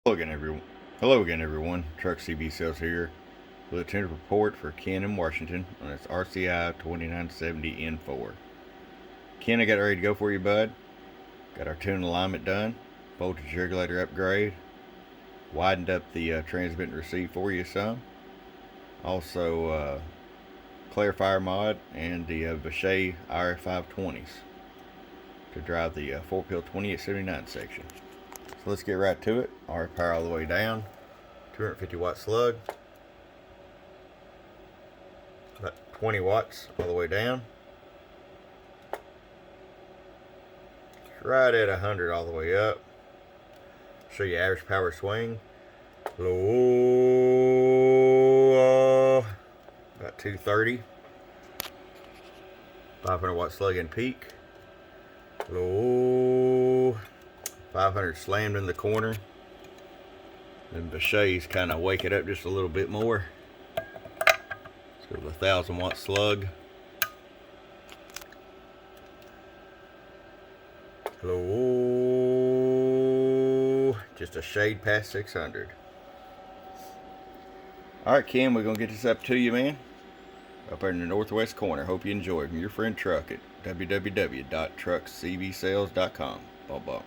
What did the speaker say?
Hello again, everyone. Truck CB Sales here with a tender report for Ken in Washington on its RCI-2970N4. Ken, I got it ready to go for you, bud. Got our tune alignment done, voltage regulator upgrade, widened up the transmit and receive for you some. Also, clarifier mod and the Vichet IR520s to drive the 4-pill 2879 section. So let's get right to it. RF power all the way down, 250 watt slug, about 20 watts all the way down, right at 100 all the way up. Show you average power swing. Low, about 230. 500 watt slug in peak. Low, 500 slammed in the corner. And Vichet's kind of wake it up just a little bit more. Let's go with 1,000 watt slug. Low, just a shade past 600. Alright, Ken, we're going to get this up to you, man. Up there in the northwest corner. Hope you enjoy. From your friend Truck at www.truckcbsales.com. Bye-bye.